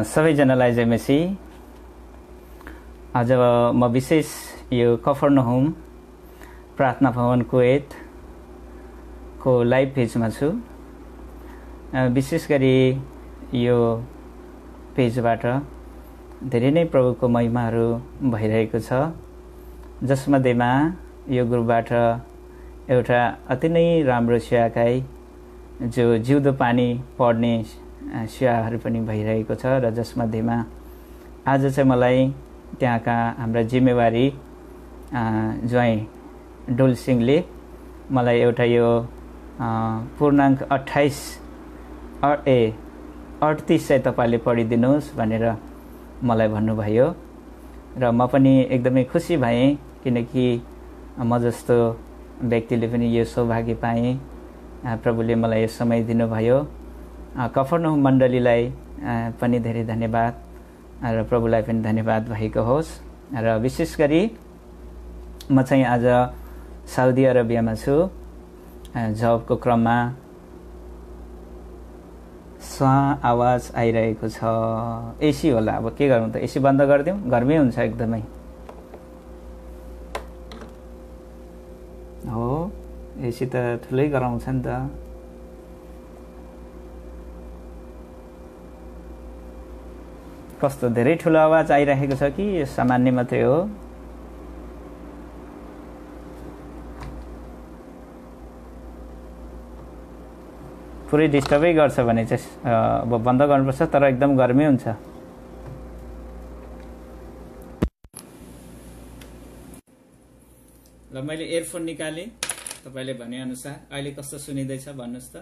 सबैजनालाई जय मसीह। आज म विशेष यो कफरनहुम प्रार्थना भवन कुवेत को लाइभ पेजमा छु। विशेष गरी यो पेजबाट धेरै नै प्रभुको महिमाहरू भइरहेको छ, जसमध्येमा यो ग्रुपबाट एउटा अति नै राम्रो सेवाकाई जो जिउँदो पानी पढ्ने सेवाहरू पनि भइरहेको छ, र जसमध्येमा आज चाहिँ मलाई त्यहाँका हाम्रा जिम्मेवारी ज्वाइँ डोल सिंहले मलाई एउटा यो पूर्णाङ्क 38 चाहिँ तपाईँले पढिदिनुहोस् भनेर मलाई भन्नुभयो, र म पनि एकदमै खुसी भएँ, किनकि म जस्तो व्यक्तिले पनि यो सौभाग्य पाएँ। प्रभुले मलाई यो समय दिनुभयो। कफरनहुम मण्डलीलाई पनि धेरै धन्यवाद, र प्रभुलाई पनि धन्यवाद भएको होस्। र विशेष गरी म चाहिँ आज साउदी अरबियामा छु। जबको क्रममा आवाज आइरहेको छ। एसी होला, अब के गरौँ त, एसी बन्द गरिदिउँ, घरमै हुन्छ एकदमै। हो, एसी त ठुलै गराउँछ नि त। कस्तो धेरै ठुलो आवाज आइरहेको छ कि सामान्य मात्रै हो? पुरै डिस्टर्बै गर्छ भने चाहिँ अब बन्द गर्नुपर्छ, तर एकदम गर्मी हुन्छ। ल, मैले इयरफोन निकालेँ, तपाईँले भनेअनुसार अहिले कस्तो सुनिँदैछ भन्नुहोस् त।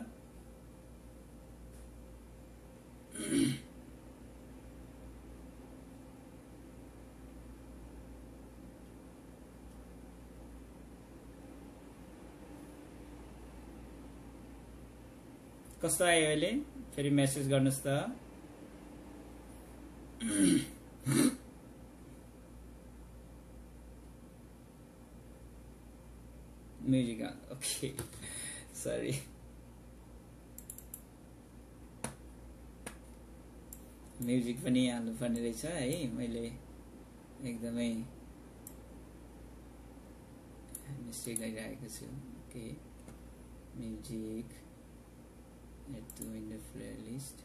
कस्तो आयो अहिले? फेरि मेसेज गर्नुहोस् त। Music okay, sorry. म्युजिक पनि हाल्नुपर्ने रहेछ है, मैले एकदमै मिस्टेक गरिरहेको छु। Okay, music add to in the playlist.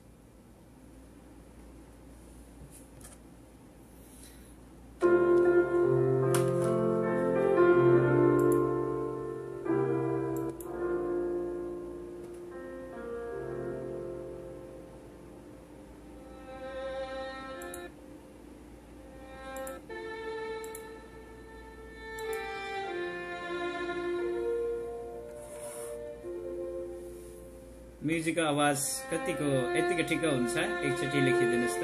म्युजिकको आवाज कतिको यतिको ठिक हुन्छ? एकचोटि लेखिदिनुहोस् त।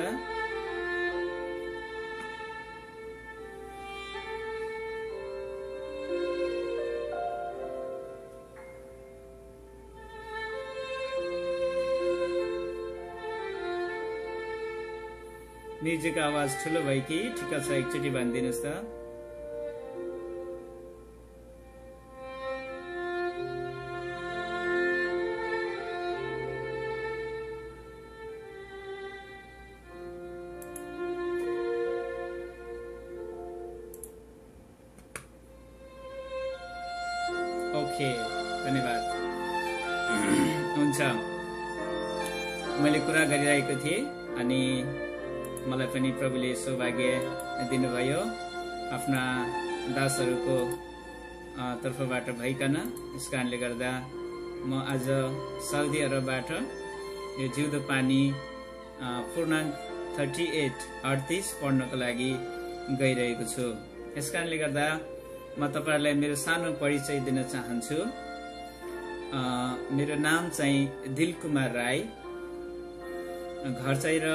म्युजिकको आवाज ठुलो भयो कि ठिक छ? एकचोटि भनिदिनुहोस् त। ओके, धन्यवाद। हुन्छ, मैले कुरा गरिरहेको थिएँ अनि मलाई पनि प्रभुले सौभाग्य दिनुभयो आफ्ना दासहरूको तर्फबाट भइकन। यस कारणले गर्दा म आज साउदी अरबबाट यो जिउँदो पानी पूर्णाङ्क 38 पढ्नको लागि गइरहेको छु। यस कारणले गर्दा म तपाईहरुलाई मेरो सानो परिचय दिन चाहन्छु। मेरो नाम चाहिँ दिलकुमार राई, घर चाहिँ र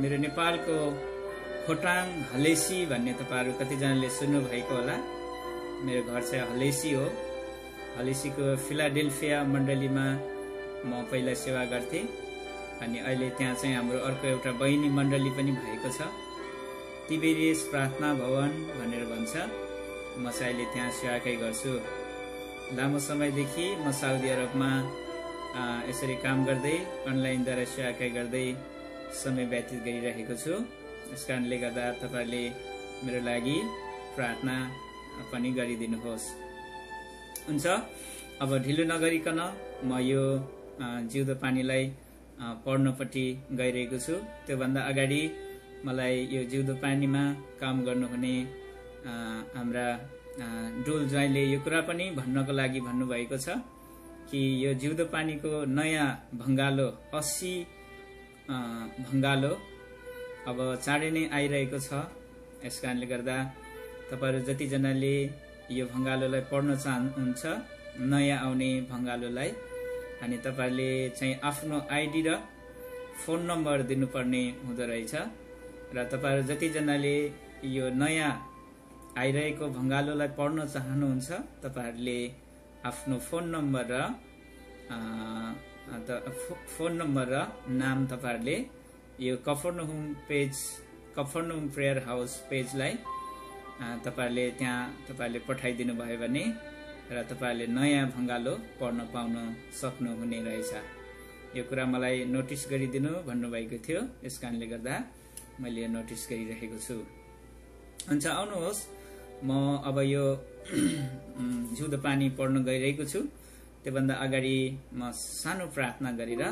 मेरो नेपालको खोटाङ हलेसी भन्ने तपाईहरु कतिजनाले सुन्नु भएको होला। मेरो घर चाहिँ हलेसी हो। हलेसीको फिलाडेल्फिया मण्डलीमा म पहिला सेवा गर्थे, अनि अहिले त्यहाँ चाहिँ हाम्रो अर्को एउटा बहिनी मण्डली पनि भएको छ, तिबेरियस प्रार्थना भवन भनेर भन्छ। म चाहिँ अहिले त्यहाँ सेवाकै गर्छु। लामो समयदेखि म साउदी अरबमा यसरी काम गर्दै अनलाइनद्वारा सेवाकै गर्दै समय व्यतीत गरिरहेको छु। यस कारणले गर्दा तपाईहरुले मेरो लागि प्रार्थना पनि गरिदिनुहोस्। हुन्छ, अब ढिलो नगरिकन म यो जिउँदो पानीलाई पढ्नपट्टि गइरहेको छु। त्योभन्दा अगाडि मलाई यो जिउँदो पानीमा काम गर्नुहुने हाम्रा डोल ज्वाइँले यो कुरा पनि भन्नको लागि भन्नुभएको छ कि यो जिउँदो पानीको नयाँ भङ्गालो 80 भङ्गालो अब चाँडै नै आइरहेको छ। यस कारणले गर्दा तपाईहरु जतिजनाले यो भङ्गालोलाई पढ्न चाहनुहुन्छ, नयाँ आउने भङ्गालोलाई, अनि तपाईहरुले चाहिँ आफ्नो आइडी र फोन नम्बर दिनुपर्ने हुँदो रहेछ। र तपाईहरु जतिजनाले यो नयाँ आइरहेको भङ्गालोलाई पढ्न चाहनुहुन्छ, तपाईहरुले आफ्नो फोन नम्बर र नाम तपाईहरुले यो कफरनहुम प्रेयर हाउस पेजलाई तपाईहरुले त्यहाँ तपाईहरुले पठाइदिनु भयो भने र तपाईहरुले नयाँ भङ्गालो पढ्न पाउन सक्नुहुने रहेछ। यो कुरा मलाई नोटिस गरिदिनु भन्नुभएको थियो। यस कारणले गर्दा मैले यो नोटिस गरिरहेको छु। हुन्छ, आउनुहोस्, म अब यो जिउँदो पानी पढ्न गइरहेको छु। त्योभन्दा अगाडि म सानो प्रार्थना गरेर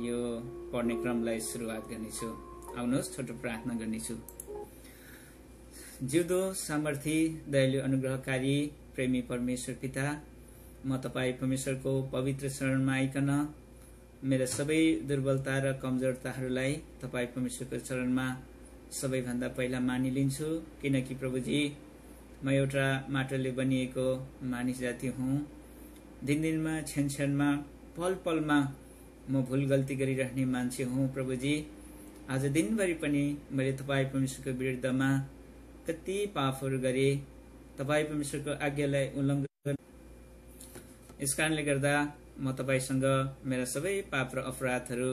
यो पढ्ने क्रमलाई सुरुवात गर्नेछु। आउनुहोस्, छोटो प्रार्थना गर्नेछु। जिउँदो सामर्थी दयालु अनुग्रहकारी प्रेमी परमेश्वर पिता, म तपाईँ परमेश्वरको पवित्र चरणमा आइकन मेरा सबै दुर्बलता र कमजोरताहरूलाई तपाईँ परमेश्वरको चरणमा सबैभन्दा पहिला मानिलिन्छु। किनकि प्रभुजी, म एउटा माटोले बनिएको मानिस जाति हुँ। दिनदिनमा, क्षणक्षणमा, पल पलमा म भूल गल्ती गरिरहने मान्छे हुँ। प्रभुजी, आज दिनभरि पनि मैले तपाईँ परमेश्वरको विरुद्धमा कति पापहरू गरे, तपाईँ परमेश्वरको आज्ञालाई उल्लङ्घन। यस कारणले गर्दा म तपाईसँग मेरा सबै पाप र अपराधहरू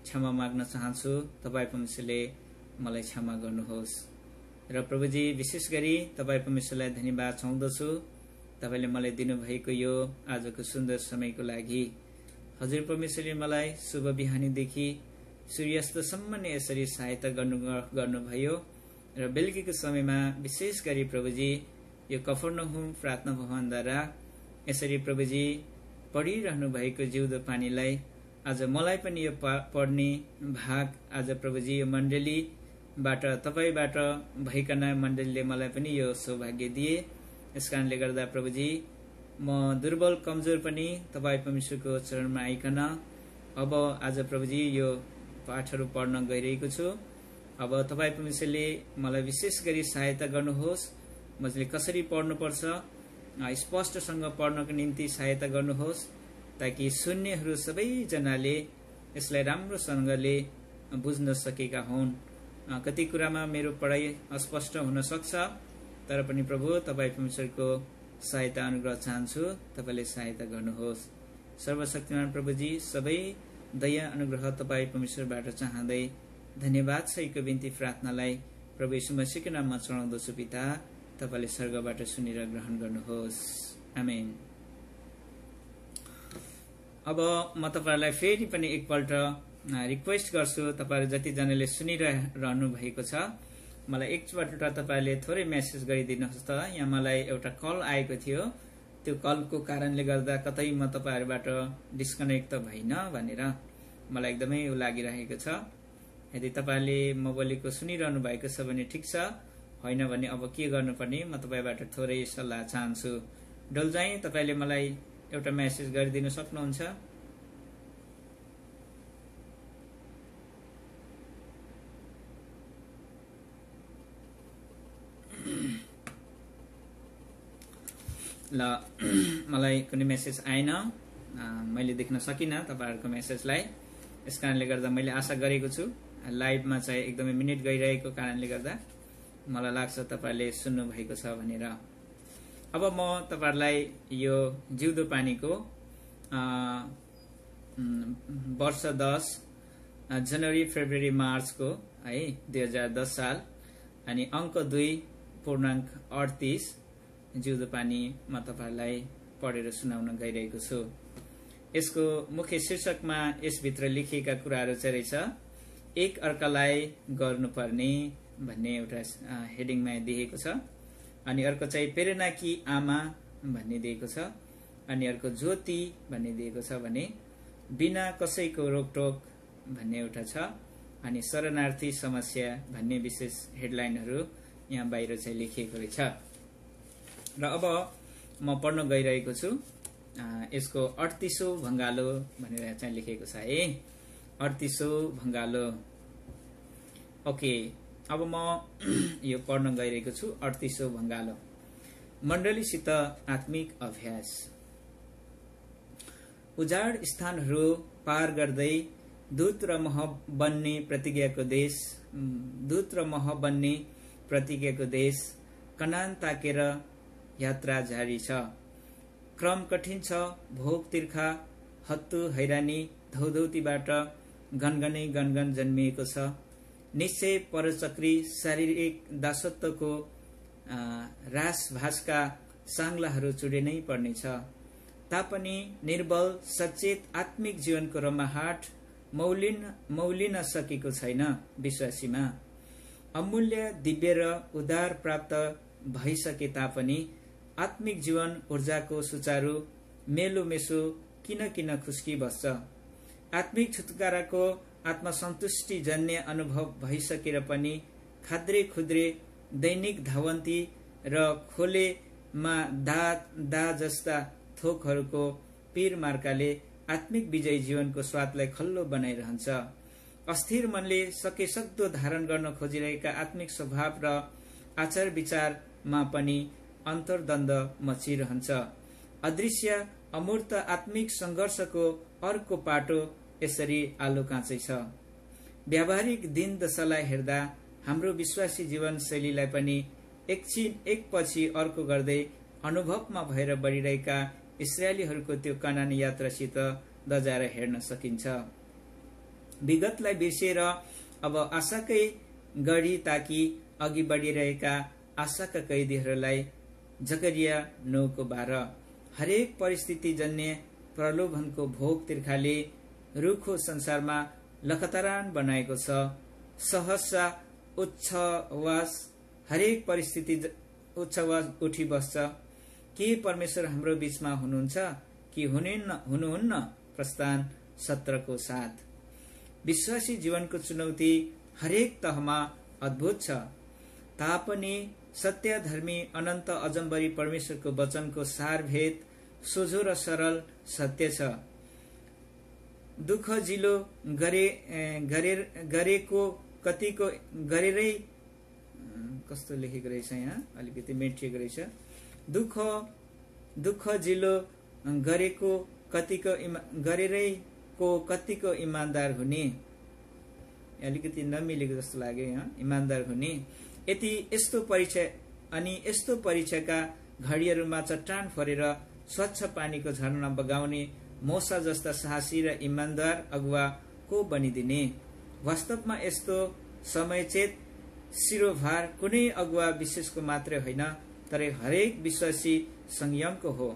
क्षमा माग्न चाहन्छु। तपाईँ परमेश्वरले मलाई क्षमा गर्नुहोस्। र प्रभुजी, विशेष गरी तपाईँ परमेश्वरलाई धन्यवाद चाहँदछु तपाईले मलाई दिनुभएको यो आजको सुन्दर समयको लागि। हजुर परमेश्वरले मलाई शुभ बिहानीदेखि सूर्यास्तसम्म नै यसरी सहायता गर्नुभयो र बेलुकीको समयमा विशेष गरी प्रभुजी यो कफरनहुम प्रार्थना भवनद्वारा यसरी प्रभुजी पढिरहनु भएको जिउँदो पानीलाई आज मलाई पनि यो पढ्ने भाग आज प्रभुजी यो मण्डलीबाट तपाईबाट भइकन मण्डलीले मलाई पनि यो सौभाग्य दिए। यस कारणले गर्दा प्रभुजी, म दुर्बल कमजोर पनि तपाईँ परमेश्वरको चरणमा आइकन अब आज प्रभुजी यो पाठहरू पढ्न गइरहेको छु। अब तपाईँ परमेश्वरले मलाई विशेष गरी सहायता गर्नुहोस्। मैले कसरी पढ्नुपर्छ स्पष्टसँग पढ्नको निम्ति सहायता गर्नुहोस्, ताकि सुन्नेहरू सबैजनाले यसलाई राम्रोसँगले बुझ्न सकेका हुन्। कति कुरामा मेरो पढाइ अस्पष्ट हुन सक्छ, तर पनि प्रभु तपाईँ परमेश्वरको सहायता अनुग्रह चाहन्छु। तपाईले सहायता गर्नुहोस्। सर्वशक्तिमान प्रभुजी, सबै दया अनुग्रह तपाईँ परमेश्वरबाट चाहँदै धन्यवाद सहितको बिन्ती प्रार्थनालाई प्रभु यीशु मसीहको नाममा चढाउँदछु। पिता, तपाईले स्वर्गबाट सुनेर ग्रहण गर्नुहोस्। आमेन। अब म तपाईहरुलाई फेरि पनि एकपल्ट रिक्वेस्ट गर्छु, तपाईहरु जतिजनाले सुनिरहनु भएको छ, मलाई एकपल्ट तपाईले थोरै मेसेज गरिदिनुहोस् त। यहाँ मलाई एउटा कल आएको थियो, त्यो कलको कारणले गर्दा कतै म तपाईहरुबाट डिस्कनेक्ट त भइन भनेर मलाई एकदमै लागिरहेको छ। यदि तपाईले म बोलेको सुनिरहनु भएको छ भने ठिक छ, होइन भने अब के गर्नुपर्ने म तपाईबाट थोरै सल्लाह चाहन्छु। डोलजाई, तपाईले मलाई एउटा मेसेज गरिदिन सक्नुहुन्छ? ल, मलाई कुनै मेसेज आएन, मैले देख्न सकिनँ तपाईहरुको मेसेजलाई। यस कारणले गर्दा मैले आशा गरेको छु लाइभमा चाहिँ एकदमै मिनेट गइरहेको कारणले गर्दा मलाई लाग्छ तपाईहरुले सुन्नु भएको छ भनेर। अब म तपाईहरुलाई यो जिउँदो पानीको वर्ष 10 जनवरी फेब्रुअरी मार्चको है 2010 साल अनि अंक 2 पूर्णांक 38 जिउँदो पानी म तपाईहरुलाई पढेर सुनाउन गइरहेको छु। यसको मुख्य शीर्षकमा यसभित्र लेखिएका कुराहरू चाहिँ रहेछ एक अर्कालाई गर्नुपर्ने भन्ने एउटा हेडिङमा दिएको छ। अनि अर्को चाहिँ प्रेरणाकी आमा भन्ने दिएको छ। अनि अर्को ज्योति भन्ने दिएको छ भने बिना कसैको रोकटोक भन्ने एउटा छ। अनि शरणार्थी समस्या भन्ने विशेष हेडलाइनहरू यहाँ बाहिर चाहिँ लेखिएको रहेछ। र अब म पढ्न गइरहेको छु। यसको 38औं भंगालो भनेर चाहिँ लेखिएको छ है। 38औं भंगालो। ओके, अब म यो पढ्न गइरहेको छु 38औं भंगालो। मण्डलीसित आत्मिक अभ्यास। उजाड स्थानहरू पार गर्दै दूत र मह बन्ने प्रतिज्ञाको देश कनान ताकेर यात्रा जारी छ। क्रम कठिन छ, भोग तिर्खा, हत्तु हैरानी, धौधौतीबाट गनगन जन्मिएको छ। निश्चय परचक्री शारीरिक दासत्वको रासभासका साङ्लाहरू चुडिनै पर्नेछ। तापनि निर्बल सचेत आत्मिक जीवनको रमाहाट मौलिन सकेको छैन विश्वासीमा। अमूल्य दिव्य र उदार प्राप्त भइसके तापनि आत्मिक जीवन ऊर्जाको सुचारू मेलोमेसो किन खुस्की बस्छ। आत्मिक छुटकाराको आत्मसन्तुष्टि जन्य अनुभव भइसकेर पनि खाद्रे खुद्रे दैनिक धावन्ती र खोलेमा दा जस्ता थोकहरूको पीर मार्काले आत्मिक विजय जीवनको स्वादलाई खल्लो बनाइरहन्छ। अस्थिर मनले सकेसक्दो धारण गर्न खोजिरहेका आत्मिक स्वभाव र आचार विचारमा पनि अन्तर्द्वन्द मचिरहन्छ। अदृश्य अमूर्त आत्मिक संघर्षको अर्को पाटो यसरी आलो काँचै छ। व्यावहारिक दिन दशालाई हेर्दा हाम्रो विश्वासी जीवन शैलीलाई पनि एकपछि अर्को गर्दै अनुभवमा भएर बढिरहेका इस्राएलीहरूको त्यो कनानी यात्रासित दजाएर हेर्न सकिन्छ। विगतलाई बिर्सिएर अब आशाकै गढी ताकी अघि बढिरहेका आशाका कैदीहरूलाई जकरिया 9:12। हरेक परिस्थिति जन्य प्रलोभनको भोग तिर्खाले रुखो संसारमा लखतरान बनाएको छ। सहसा उच्छवास हरेक परिस्थिति उच्छवास उठी बस्छ। के परमेश्वर हाम्रो बीचमा हुनुहुन्छ कि हुनुहुन्न? प्रस्थान 17:7। विश्वासी जीवनको चुनौती हरेक तहमा अद्भुत छ। तापनि सत्यधर्मी अनन्त अजम्बरी परमेश्वरको वचनको सारभेद सोझो र सरल सत्य छ। दुःख जिलो गरेको कतिको गरेरै कस्तो लेखेको रहेछ, यहाँ अलिकति मेटिएको रहेछ। दुःख जिलो गरेको कतिको इमानदार हुने, अलिकति नमिलेको जस्तो लाग्यो यहाँ। इमानदार हुने यस्तो परीक्षाका घडीहरूमा चट्टान फोरेर स्वच्छ पानीको झरना बगाउने मोसा जस्ता साहसी र इमानदार अगुवा को बनिदिने। वास्तवमा यस्तो समयचेत शिरोभार कुनै अगुवा विशेषको मात्रै होइन, तर हरेक विश्वासी संयमको हो।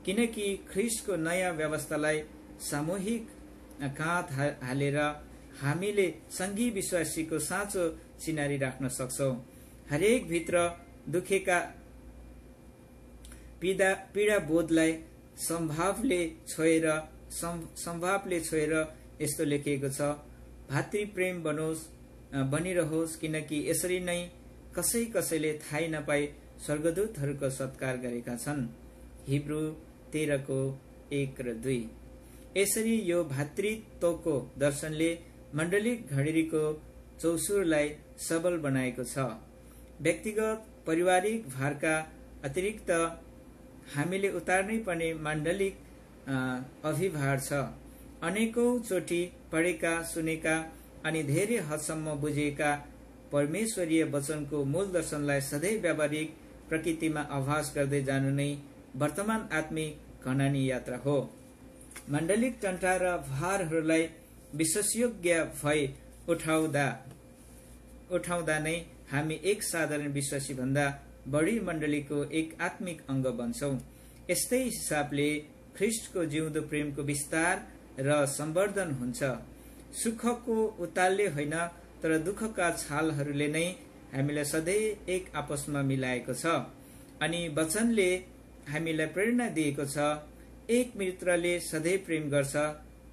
किनकि ख्रिस्टको नयाँ व्यवस्थालाई सामूहिक काँध हालेर हामीले सँगै विश्वासीको साँचो चिनारी राख्न सक्छौं। हरेक भित्र दुखेका पीडा बोधलाई सम्भावले छोएर यस्तो लेखिएको छ, भातृ प्रेम बनिरहोस्, किनकि यसरी नै कसैले थाहै नपाई स्वर्गदूतहरूको सत्कार गरेका छन्। हिब्रू 13:1-2। यसरी यो भातृत्वको दर्शनले मण्डलिक घडीको चौसुरलाई सबल बनाएको छ। व्यक्तिगत पारिवारिक भारका अतिरिक्त हामीले उतार्नै पर्ने माण्डलिक अभिभार छ। अनेकौं चोटि पढेका, सुनेका अनि धेरै हदसम्म बुझेका परमेश्वरीय वचनको मूल दर्शनलाई सधैँ व्यावहारिक प्रकृतिमा आभास गर्दै जानु नै वर्तमान आत्मिक कनानी यात्रा हो। माण्डलिक टन्टा र भारहरूलाई विश्वासयोग्य भई उठाउँदा नै हामी एक साधारण विश्वासी भन्दा बढी मण्डलीको एक आत्मिक अंग बन्छौं। यस्तै हिसाबले ख्रिस्टको जिउँदो प्रेमको विस्तार र सम्वर्धन हुन्छ। सुखको उतालले होइन तर दुःखका छालहरूले नै हामीलाई सधैँ एक आपसमा मिलाएको छ। अनि वचनले हामीलाई प्रेरणा दिएको छ, एक मित्रले सधैँ प्रेम गर्छ,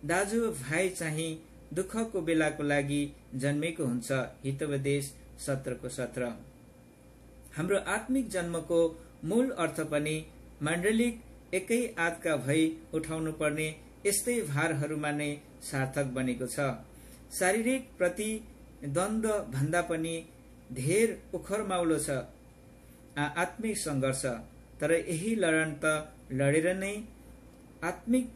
दाजु भाइ चाहिँ दुःखको बेलाको लागि जन्मेको हुन्छ। हितोपदेश 17:17। हाम्रो आत्मिक जन्मको मूल अर्थ पनि मण्डलिक एकै आत्का भई उठाउनु पर्ने यस्तै भारहरूमा नै सार्थक बनेको छ। शारीरिक प्रतिद्वन्द्व भन्दा पनि धेर उखरमाउलो छ आत्मिक संघर्ष। तर यही लडन त लडेर नै आत्मिक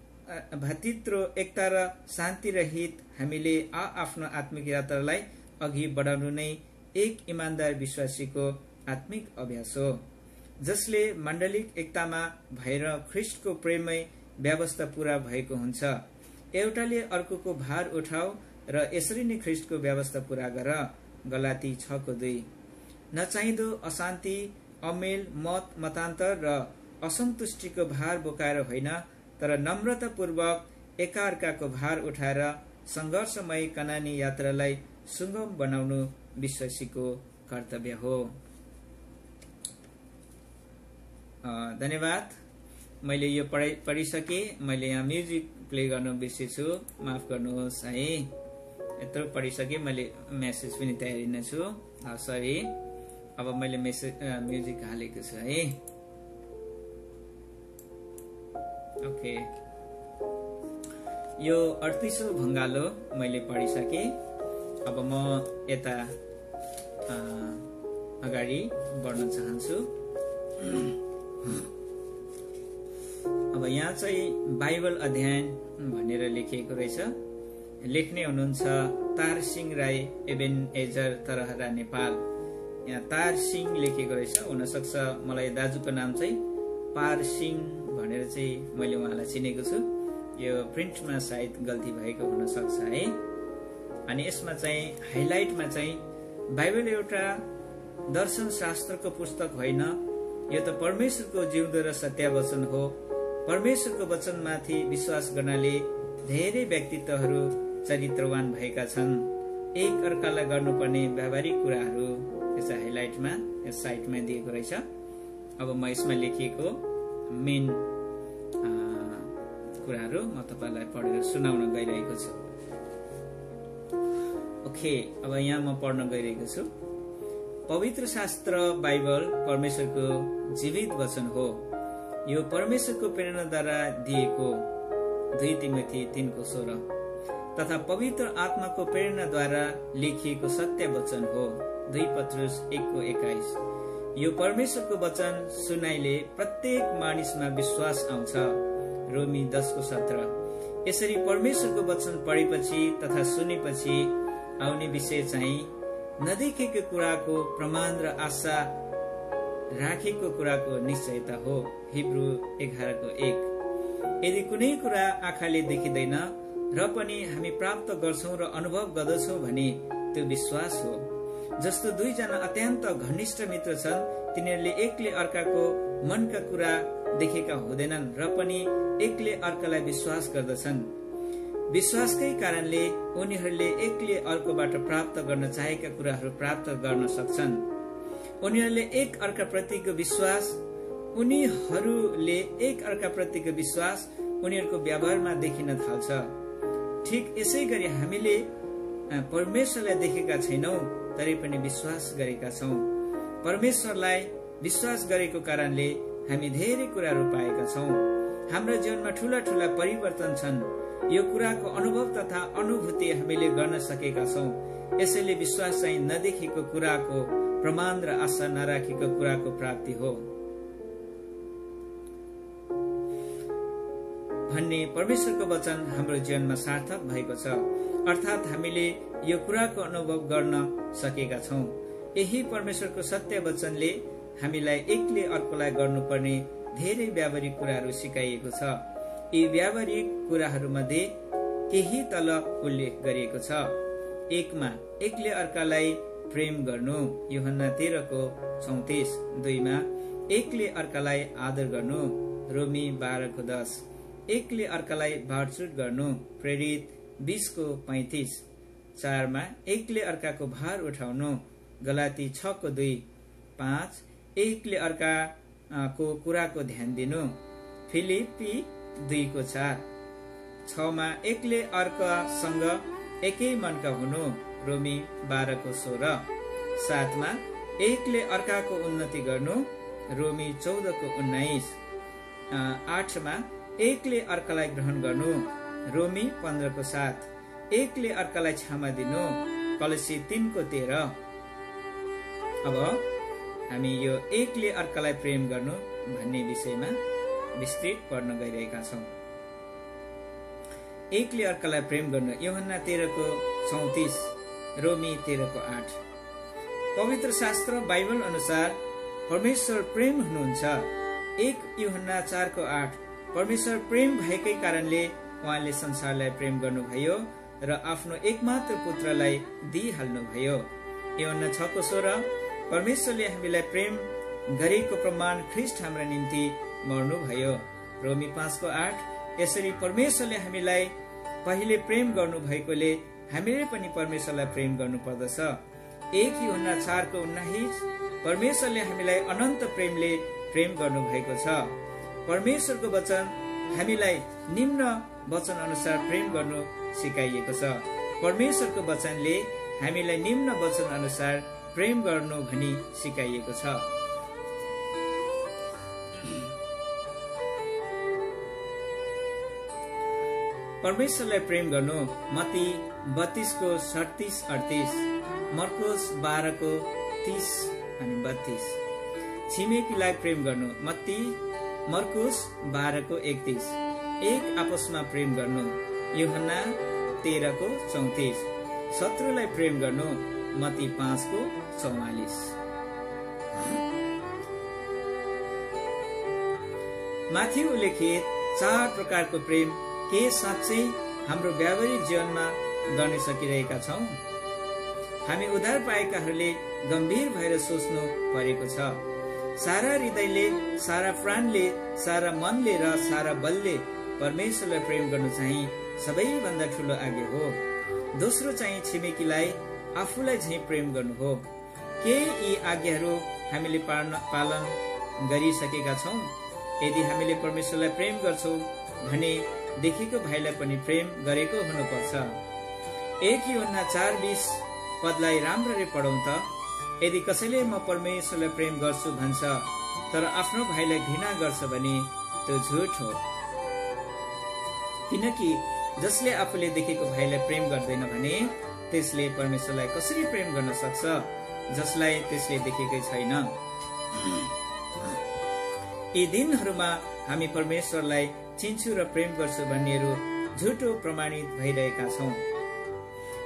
भातृत्व एकता र शान्ति रहित हामीले आफ्नो आत्मिक यात्रालाई अघि बढाउनु नै एक इमानदार विश्वासीको आत्मिक अभ्यास हो, जसले मण्डलिक एकतामा भएर ख्रिस्टको प्रेममै व्यवस्था पूरा भएको हुन्छ। एउटाले अर्कोको भार उठाऊ र यसरी नै ख्रिस्टको व्यवस्था पूरा गर। गलाती 6:2। नचाहिँदो अशान्ति, अमेल, मतान्तर र असन्तुष्टिको भार बोकाएर होइन, तर नम्रतापूर्वक एकाअर्काको भार उठाएर संघर्षमय कनानी यात्रालाई सुगम बनाउनु विश्वासीको कर्तव्य हो। धन्यवाद। मैले यो पढिसके। मैले यहाँ म्युजिक प्ले गर्नु बिर्सेछु, माफ गर्नुहोस् है। यत्रो पढिसके, मैले मेसेज पनि तयारी नै छु, सरी। अब मैले म्युजिक हालेको छु है। ओके, यो 38औं भंगालो मैले पढिसके। अब म यता अगाडि बढ्न चाहन्छु। अब यहाँ चाहिँ बाइबल अध्ययन भनेर लेखिएको रहेछ। लेख्ने हुनुहुन्छ तार सिंह राई, एबेनेजर, तरहरा, नेपाल। यहाँ तार सिंह लेखेको रहेछ। हुनसक्छ मलाई दाजुको नाम चाहिँ पार सिंह भनेर चाहिँ मैले उहाँलाई चिनेको छु। यो प्रिन्टमा सायद गल्ती भएको हुन सक्छ है। अनि यसमा चाहिँ हाइलाइटमा चाहिँ बाइबल एउटा दर्शन शास्त्रको पुस्तक होइन, यो त परमेश्वरको जिउँदो र सत्य वचन हो। परमेश्वरको वचनमाथि विश्वास गर्नाले धेरै व्यक्तित्वहरू चरित्रवान भएका छन्। एक अर्कालाई गर्नुपर्ने व्यावहारिक कुराहरू यस हाइलाइटमा, यस साइटमा दिएको रहेछ। अब म यसमा लेखिएको मेन कुराहरू म तपाईलाई पढेर सुनाउन गइरहेको छु। ओके, अब यहाँ म पढ्न गइरहेको छु। पवित्र शास्त्र बाइबल परमेश्वरको जीवित वचन हो। यो परमेश्वरको प्रेरणाद्वारा दिएको 2 तिमोथी 3:16 तथा पवित्र आत्माको प्रेरणाद्वारा लेखिएको सत्य वचन हो। 2 पत्रुस 1:21। यो परमेश्वरको वचन सुनाइले प्रत्येक मानिसमा विश्वास आउँछ। रोमी 10:17। यसरी परमेश्वरको वचन पढेपछि तथा सुनेपछि आउने विषय चाहिँ नदेखेको कुराको प्रमाण र आशा राखेको कुराको निश्चयता हो। हिब्रू 11:1। यदि कुनै कुरा आँखाले देखिँदैन र पनि हामी प्राप्त गर्छौं र अनुभव गर्दछौं भने त्यो विश्वास हो। जस्तो 2 जना अत्यन्त घनिष्ठ मित्र छन्, तिनीहरूले एकले अर्काको मनका कुरा देखेका हुँदैनन् र पनि एकले अर्कालाई विश्वास गर्दछन्। विश्वासकै कारणले उनीहरूले एकले अर्कोबाट प्राप्त गर्न चाहेका कुराहरू प्राप्त गर्न सक्छन्। उनीहरूले एक अर्काप्रतिको विश्वास उनीहरूको व्यवहारमा देखिन थाल्छ। ठिक यसै गरी हामीले परमेश्वरलाई देखेका छैनौं, तरै पनि विश्वास गरेका छौं। परमेश्वरलाई विश्वास गरेको कारणले हामी धेरै कुराहरू पाएका छौं। हाम्रो जीवनमा ठूला ठूला परिवर्तन छन्। यो कुराको अनुभव तथा अनुभूति हामीले गर्न सकेका छौं। यसैले विश्वास चाहिँ नदेखेको कुराको प्रमाण र आशा नराखेको कुराको प्राप्ति हो भन्ने परमेश्वरको वचन हाम्रो जीवनमा सार्थक भएको छ। अर्थात हामीले यो कुराको अनुभव गर्न सकेका छौं। यही परमेश्वरको सत्य वचनले हामीलाई एकले अर्कोलाई गर्नुपर्ने धेरै व्यावहारिक कुराहरू सिकाइएको छ। यी व्यावहारिक कुराहरूमध्ये केही तल उल्लेख गरिएको छ। 1 एकले अर्कालाई प्रेम गर्नु। यूहन्ना 13:34-2 एकले अर्कालाई आदर गर्नु। रोमी 12:10 एकले अर्कालाई बाँडचुट गर्नु। प्रेरित 20:35 4 एकले अर्काको भार उठाउनु। गलाती 6:2-5 एकले अर्काको कुराको ध्यान दिनु। फिलिप्पी 2:4 6 एकले अर्कासँग एकै मनका हुनु। रोमी 12:16 7 एकले अर्काको उन्नति गर्नु। रोमी 14:19 8 एकले अर्कालाई ग्रहण गर्नु। रोमी 15:7 एकले अर्कालाई क्षमा दिनु। कलसी 3:13 अब हामी यो एकले अर्कालाई प्रेम गर्नु भन्ने विषयमा विस्तृत पढ्न गइरहेका छौं। एकले अर्कालाई प्रेम गर्नु। यूहन्ना 13:34 रोमी 13:8 पवित्र शास्त्र बाइबल अनुसार परमेश्वर प्रेम हुनुहुन्छ। 1 यूहन्ना 4:8 परमेश्वर प्रेम भएकै कारणले उहाँले संसारलाई प्रेम गर्नुभयो र आफ्नो एकमात्र पुत्रलाई दिइहाल्नुभयो। यूहन्ना 6:16 परमेश्वरले हामीलाई प्रेम गरेको प्रमाण ख्रीष्ट हाम्रा निम्ति मर्नुभयो। रोमी 5:8 यसरी परमेश्वरले हामीलाई पहिले प्रेम गर्नु भएकोले हामीले पनि परमेश्वरलाई प्रेम गर्नु पर्दछ। 1 यूहन्ना 4:19 परमेश्वरले हामीलाई अनन्त प्रेमले प्रेम गर्नु भएको छ। परमेश्वरको वचन हामीलाई निम्न वचन अनुसार प्रेम गर्नु सिकाइएको छ। परमेश्वरको वचनले हामीलाई निम्न वचन अनुसार प्रेम गर्नु भनी सिकाइएको छ। परमेश्वरलाई प्रेम गर्नु। मत्ती 32:37-38 मर्कोस 12:30 अनि 32 छिमेकीलाई प्रेम गर्नु। मर्कोस 12:31 एक आपसमा प्रेम गर्नु। यूहन्ना 13:34 शत्रुलाई प्रेम गर्नु। मत्ती 5:44 माथि उल्लेखित 4 प्रकारको प्रेम के साँच्चै हाम्रो व्यावहारिक जीवनमा गर्न सकिरहेका छौं? हामी उद्धार पाएकाहरूले गम्भीर भएर सोच्नु परेको छ। सारा हृदयले, सारा प्राणले, सारा मनले र सारा बलले परमेश्वरलाई प्रेम गर्नु चाहिँ सबैभन्दा ठूलो आज्ञा हो। दोस्रो चाहिँ छिमेकीलाई आफूलाई झैं प्रेम गर्नु हो। के यी आज्ञाहरू हामीले पालन गरिसकेका छौं? यदि हामीले परमेश्वरलाई प्रेम गर्छौं भने देखेको भाइलाई पनि प्रेम गरेको हुनुपर्छ। 1 यूहन्ना 4:20 पदलाई राम्ररी पढौं त। यदि कसैले म परमेश्वरलाई प्रेम गर्छु भन्छ तर आफ्नो भाइलाई घृणा गर्छ भने त्यो झुट हो। किनकि जसले आफूले देखेको भाइलाई प्रेम गर्दैन भने त्यसले परमेश्वरलाई कसरी प्रेम गर्न सक्छ जसलाई त्यसले देखेकै छैन। यी दिनहरूमा हामी परमेश्वरलाई चिन्छु र प्रेम गर्छु भन्नेहरू झुटो प्रमाणित भइरहेका छौं।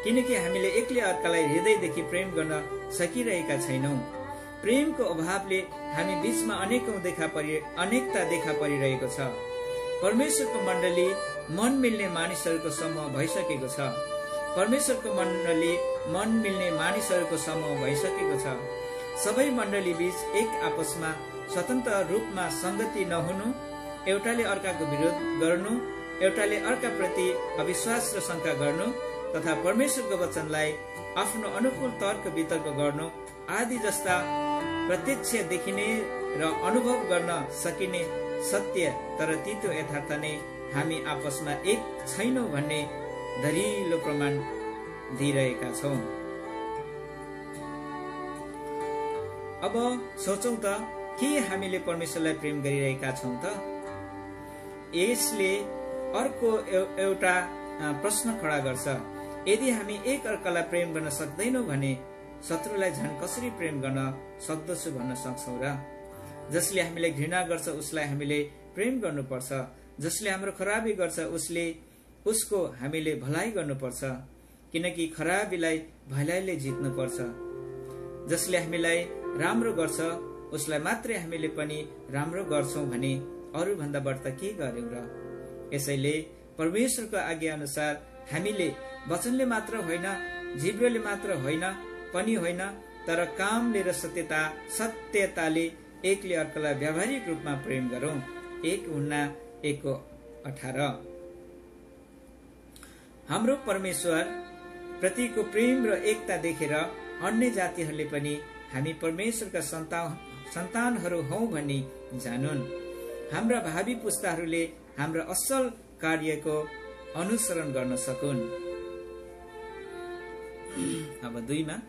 किनकि हामीले एकले अर्कालाई हृदयदेखि प्रेम गर्न सकिरहेका छैनौं। प्रेमको अभावले हामी बीचमा अनेकता देखा परिरहेको छ। परमेश्वरको मण्डली मन मिल्ने मानिसहरूको समूह भइसकेको छ। परमेश्वरको मण्डली मन मिल्ने मानिसहरूको समूह भइसकेको छ। सबै मण्डली बीच एक आपसमा स्वतन्त्र रूपमा संगति नहुनु, एउटाले अर्काको विरोध गर्नु, एउटाले अर्काप्रति अविश्वास र शंका गर्नु तथा परमेश्वरको वचनलाई आफ्नो अनुकूल तर्क वितर्क गर्नु आदि जस्ता प्रत्यक्ष देखिने र अनुभव गर्न सकिने सत्य तर तीतो यथार्थ नै हामी आपसमा एक छैनौं भन्ने दरिलो प्रमाण दिइरहेका छौं। अब सोचौं त के हामीले परमेश्वरलाई प्रेम गरिरहेका छौं त? यसले अर्को एउटा प्रश्न खडा गर्छ। यदि हामी एक अर्कालाई प्रेम गर्न सक्दैनौं भने शत्रुलाई झन् कसरी प्रेम गर्न सक्दछु भन्न सक्छौं र? जसले हामीलाई घृणा गर्छ उसलाई हामीले प्रेम गर्नुपर्छ। जसले हाम्रो खराबी गर्छ उसको हामीले भलाइ गर्नुपर्छ। किनकि खराबीलाई भलाइले जित्नुपर्छ। जसले हामीलाई राम्रो गर्छ उसलाई मात्रै हामीले पनि राम्रो गर्छौं भने अरू भन्दा बढ्ता के गर्यौं र? यसैले परमेश्वरको आज्ञा अनुसार हामीले वचनले मात्र होइन, जिब्रोले मात्र होइन, पनि होइन, तर कामले र सत्यताले एकले अर्कालाई व्यावहारिक रूपमा प्रेम गरौं। 1:1-18। हाम्रो परमेश्वर प्रतिको प्रेम र एकता देखेर अन्य जातिहरूले पनि हामी परमेश्वरका सन्तानहरू हौं भनी जानुन्। हाम्रा भावी पुस्ताहरूले हाम्रा असल कार्यको अनुसरण गर्न सकुन्। अब 2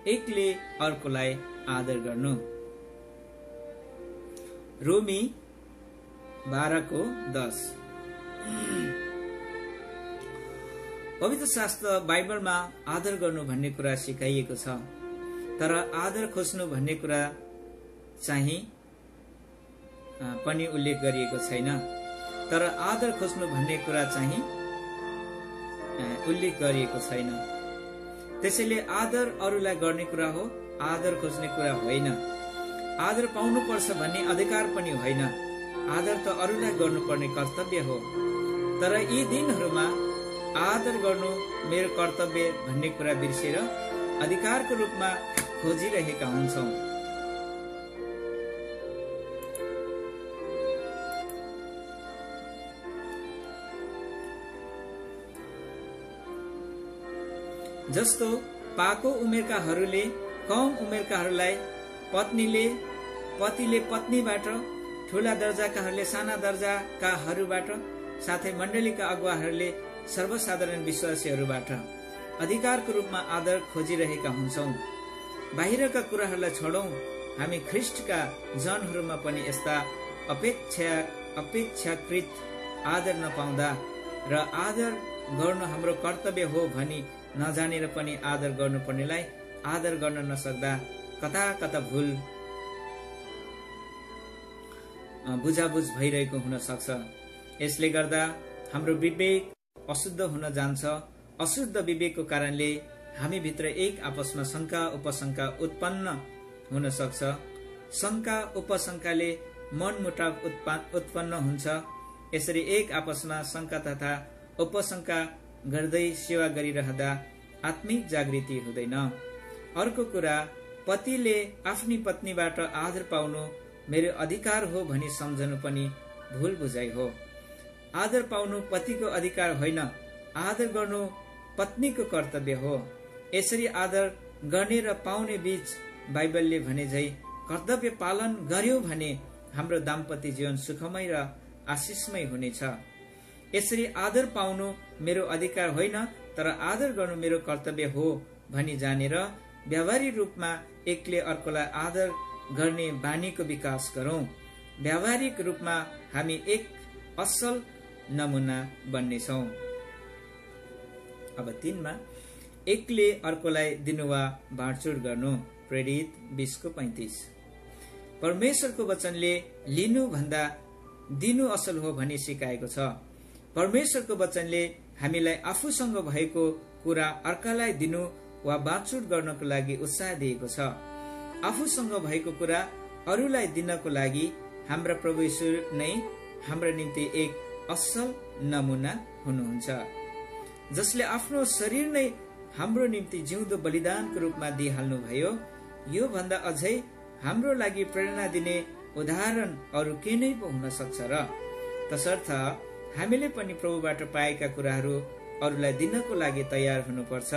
एकले अर्कोलाई आदर गर्नु। रोमी 12:10। पवित्र शास्त्र बाइबलमा आदर गर्नु भन्ने कुरा सिकाइएको छ, तर आदर खोज्नु भन्ने कुरा चाहिँ पनि उल्लेख गरिएको छैन। तर आदर खोज्नु भन्ने कुरा चाहिँ उल्लेख गरिएको छैन। त्यसैले आदर अरूलाई गर्ने कुरा हो, आदर खोज्ने कुरा होइन। आदर पाउनुपर्छ भन्ने अधिकार पनि होइन। आदर त अरूलाई गर्नुपर्ने कर्तव्य हो। तर यी दिनहरूमा आदर गर्नु मेरो कर्तव्य भन्ने कुरा बिर्सेर अधिकारको रूपमा खोजिरहेका हुन्छौं। जस्तो पाको उमेरकाहरूले कम उमेरकाहरूलाई, पतिले पत्नीबाट, ठूला दर्जाकाहरूले साना दर्जाकाहरूबाट, साथै मण्डलीका अगुवाहरूले सर्वसाधारण विश्वासीहरूबाट अधिकारको रूपमा आदर खोजिरहेका हुन्छौं। बाहिरका कुराहरूलाई छोडौं। हामी ख्रिस्टका जनहरूमा पनि यस्ता अपेक्षाकृत आदर नपाउँदा र आदर गर्नु हाम्रो कर्तव्य हो भनी नजानेर पनि आदर गर्नुपर्नेलाई आदर गर्न नसक्दा कता भूल बुझाबुझ भइरहेको हुन सक्छ। यसले गर्दा हाम्रो विवेक अशुद्ध हुन जान्छ। अशुद्ध विवेकको कारणले हामी भित्र एक आपसमा शंका उपशंका उत्पन्न हुन सक्छ। शंका उपशंकाले मनमुटाव उत्पन्न हुन्छ। यसरी एक आपसमा शंका तथा उपशंका गर्दै सेवा गरिरहँदा आत्मिक जागृति हुँदैन। अर्को कुरा, पतिले आफ्नी पत्नीबाट आदर पाउनु मेरो अधिकार हो भनी सम्झनु पनि भूल बुझाइ हो। आदर पाउनु पतिको अधिकार होइन, आदर गर्नु पत्नीको कर्तव्य हो। यसरी आदर गर्ने र पाउने बीच बाइबलले भने झै कर्तव्य पालन गर्यो भने हाम्रो दाम्पत्य जीवन सुखमय र आशिषमय हुनेछ। यसरी आदर पाउनु मेरो अधिकार होइन, तर आदर गर्नु मेरो कर्तव्य हो भनी जानेर व्यावहारिक रूपमा एकले अर्कोलाई आदर गर्ने बानीको विकास गरौं। व्यावहारिक रूपमा हामी एक असल नमुना बन्नेछौं। अब 3 एकले अर्कोलाई दिनु वा बाँडचुँड गर्नु। प्रेरित 20:35। परमेश्वरको वचनले लिनु भन्दा दिनु असल हो भनी सिकाएको छ। परमेश्वरको वचनले हामीलाई आफूसँग भएको कुरा अर्कालाई दिनु वा बाँडचुँड गर्नको लागि उत्साह दिएको छ। आफूसँग भएको कुरा अरूलाई दिनको लागि हाम्रा प्रभु येशू नै हाम्रो निम्ति एक असल नमुना हुनुहुन्छ, जसले आफ्नो शरीर नै हाम्रो निम्ति जिउँदो बलिदानको रूपमा दिइहाल्नु भयो। यो भन्दा अझै हाम्रो लागि प्रेरणा दिने उदाहरण अरू के नै पो हुन सक्छ र? तसर्थ हामीले पनि प्रभुबाट पाएका कुराहरू अरूलाई दिनको लागि तयार हुनुपर्छ।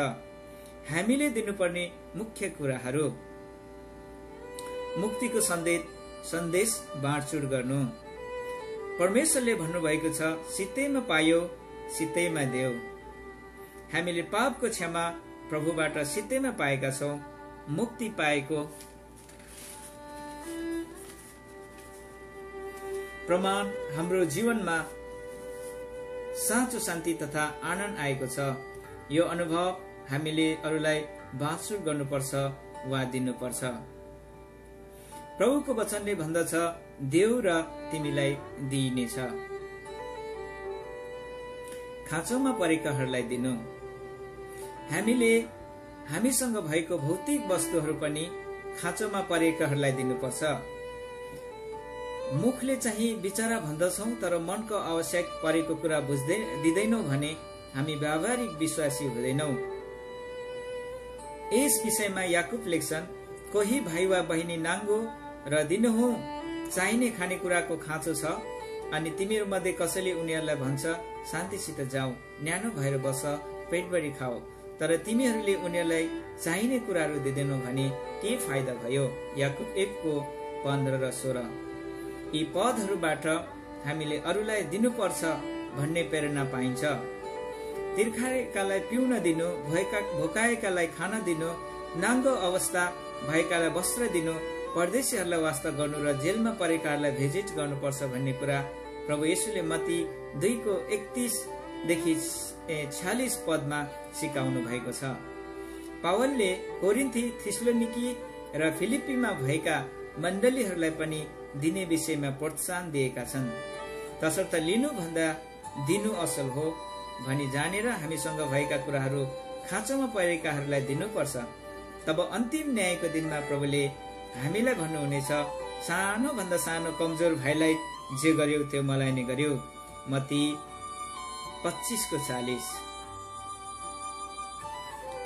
हामीले दिनुपर्ने मुख्य कुराहरू: मुक्तिको सन्देश बाँडचुँड गर्नु। परमेश्वरले भन्नुभएको छ, सित्तैमा पायो सित्तैमा देऊ। हामीले पापको क्षमा प्रभुबाट सित्तैमा पाएका छौं। मुक्ति पाएको प्रमाण हाम्रो जीवनमा साँचो शान्ति तथा आनन्द आएको छ। यो अनुभव हामीले अरूलाई बाँडचुँड गर्नुपर्छ वा दिनुपर्छ। प्रभुको वचनले भन्दछ, देऊ र तिमीलाई दिइनेछ। खाँचोमा परेकाहरूलाई दिनु। हामीसँग भएको भौतिक वस्तुहरू पनि खाँचोमा परेकाहरूलाई दिनुपर्छ। मुखले चाहिँ विचारा भन्दछौं, तर मनको आवश्यक परेको कुरा दिँदैनौं भने हामी व्यावहारिक विश्वासी हुँदैनौं। यस विषयमा याकुब लेख्छन्, कोही भाइ वा बहिनी नाङ्गो र दिनुहुँ चाहिने खानेकुराको खाँचो छ अनि तिमीहरू मध्ये कसैले उनीहरूलाई भन्छ शान्तिसित जाऊ, न्यानो भएर बस, पेटभरि खाओ, तर तिमीहरूले उनीहरूलाई चाहिने कुराहरू दिँदैनौ भने के फाइदा भयो। याकुब 1:15 र 16। यी पदहरूबाट हामीले अरूलाई दिनुपर्छ भन्ने प्रेरणा पाइन्छ। तिर्खाएकालाई पिउन दिनु, भोकाएकालाई खान दिनु, नाङ्गो अवस्था भएकालाई वस्त्र दिनु, परदेशीहरूलाई वास्ता गर्नु र जेलमा परेकाहरूलाई भिजिट गर्नुपर्छ भन्ने कुरा प्रभु येशूले मत्ती 2:31 देखि 46 पदमा सिकाउनु भएको छ। पावलले कोरिन्थी, थिस्सलुनिकी र फिलिप्पीमा भएका मण्डलीहरूलाई पनि दिने विषयमा प्रोत्साहन दिएका छन्। तसर्थ लिनुभन्दा दिनु असल हो भनी जानेर हामीसँग भएका कुराहरू खाँचोमा परेकाहरूलाई दिनुपर्छ। तब अन्तिम न्यायको दिनमा प्रभुले हामीलाई भन्नुहुनेछ, सानो भन्दा सानो कमजोर भाइलाई जे गर्यो त्यो मलाई नै गर्यो। मत्ती 25:40।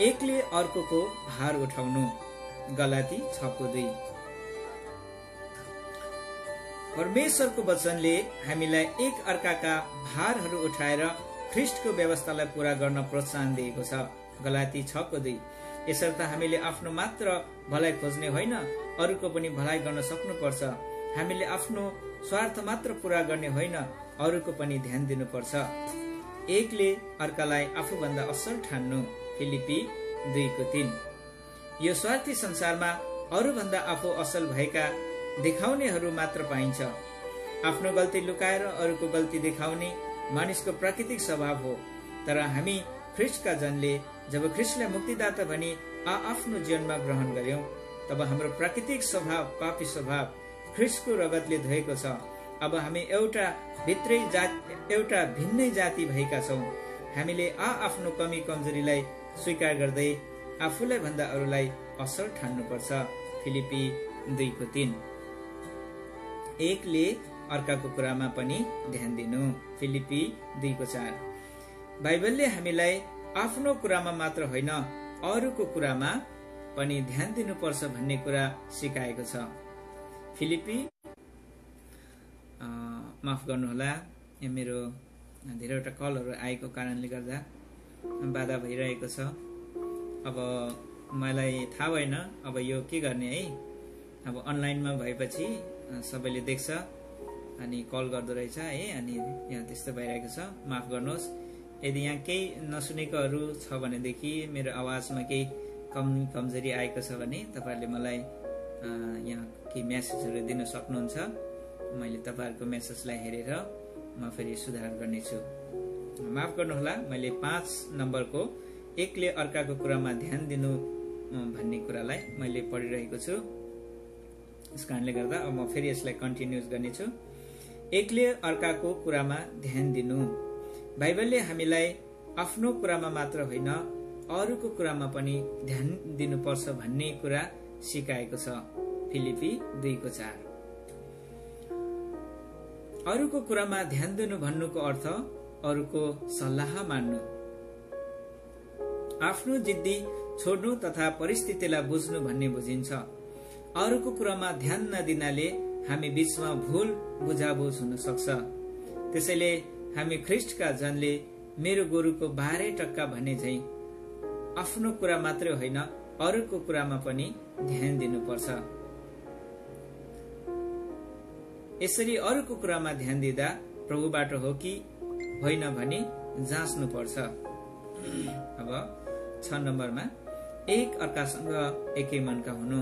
एकले अर्कोको भार उठाउनु। गलाती 6:2। परमेश्वरको वचनले हामीलाई एक अर्काका भारहरू उठाएर ख्रिस्टको व्यवस्थालाई पूरा गर्न प्रोत्साहन दिएको छ। गलाती 6:2। यसर्थ हामीले आफ्नो मात्र भलाइ खोज्ने होइन, अरूको पनि भलाइ गर्न सक्नुपर्छ। हामीले आफ्नो स्वार्थ मात्र पूरा गर्ने होइन, अरूको पनि ध्यान दिनुपर्छ। एकले अर्कालाई आफूभन्दा असल ठान्नु। फिलिपी 2:3। यो स्वार्थी संसारमा अरूभन्दा आफू असल भएका देखाउनेहरू मात्र पाइन्छ। आफ्नो गल्ती लुकाएर अरूको गल्ती देखाउने मानिसको प्राकृतिक स्वभाव हो। तर हामी ख्रिस्टका जनले जब ख्रिस्टलाई मुक्तिदाता भनी आफ्नो जीवनमा ग्रहण गर्यौं, तब हाम्रो प्राकृतिक स्वभाव, पापी स्वभाव ख्रिस्टको रगतले धोएको छ। अब हामी एउटा भिन्नै जाति भएका छौं। हामीले आफ्नो कमी कमजोरीलाई स्वीकार गर्दै आफूलाई भन्दा अरूलाई असल ठान्नुपर्छ। फिलिपी 2:3। एकले अर्काको कुरामा पनि ध्यान दिनु। फिलिपी 2:4। बाइबलले हामीलाई आफ्नो कुरामा मात्र होइन, अरूको कुरामा पनि ध्यान दिनुपर्छ भन्ने कुरा सिकाएको छ। फिलिपी, माफ गर्नुहोला, मेरो धेरैवटा कलहरू आएको कारणले गर्दा बाधा भइरहेको छ। अब मलाई थाहा भएन अब यो के गर्ने है। अब अनलाइनमा भएपछि सबैले देख्छ अनि कल गर्दो रहेछ है, अनि यहाँ त्यस्तो भइरहेको छ। माफ गर्नुहोस्। यदि यहाँ केही नसुनेकोहरू छ भनेदेखि, मेरो आवाजमा केही कमजोरी आएको छ भने तपाईँहरूले मलाई यहाँ केही मेसेजहरू दिन सक्नुहुन्छ। मैले तपाईँहरूको मेसेजलाई हेरेर म फेरि सुधार गर्नेछु। माफ गर्नुहोला, मैले 5 नम्बरको एकले अर्काको कुरामा ध्यान दिनु भन्ने कुरालाई मैले पढिरहेको छु। यस कारणले गर्दा अब म फेरि यसलाई कन्टिन्युज गर्नेछु। एकले अर्काको कुरामा ध्यान दिनु। बाइबलले हामीलाई आफ्नो कुरामा मात्र होइन, अरूको कुरामा पनि ध्यान दिनुपर्छ भन्ने कुरा सिकाएको छ। फिलिपी 2:4। अरूको कुरामा ध्यान दिनु भन्नुको अर्थ अरूको सल्लाह मान्नु, आफ्नो जिद्दी छोड्नु तथा परिस्थितिलाई बुझ्नु भन्ने बुझिन्छ। अरूको कुरामा ध्यान नदिनाले हामी बीचमा भूल बुझाबुझ हुन सक्छ। त्यसैले हामी ख्रिस्टका जनले मेरो गोरुको 12 टक्का भने झै आफ्नो कुरा मात्रै होइन, अरूको कुरामा पनि ध्यान दिनुपर्छ। यसरी अरूको कुरामा ध्यान दिँदा प्रभुबाट हो कि होइन भनी जाँच्नु पर्छ। अब 6 नम्बरमा एक अर्कासँग एकै मनका हुनु।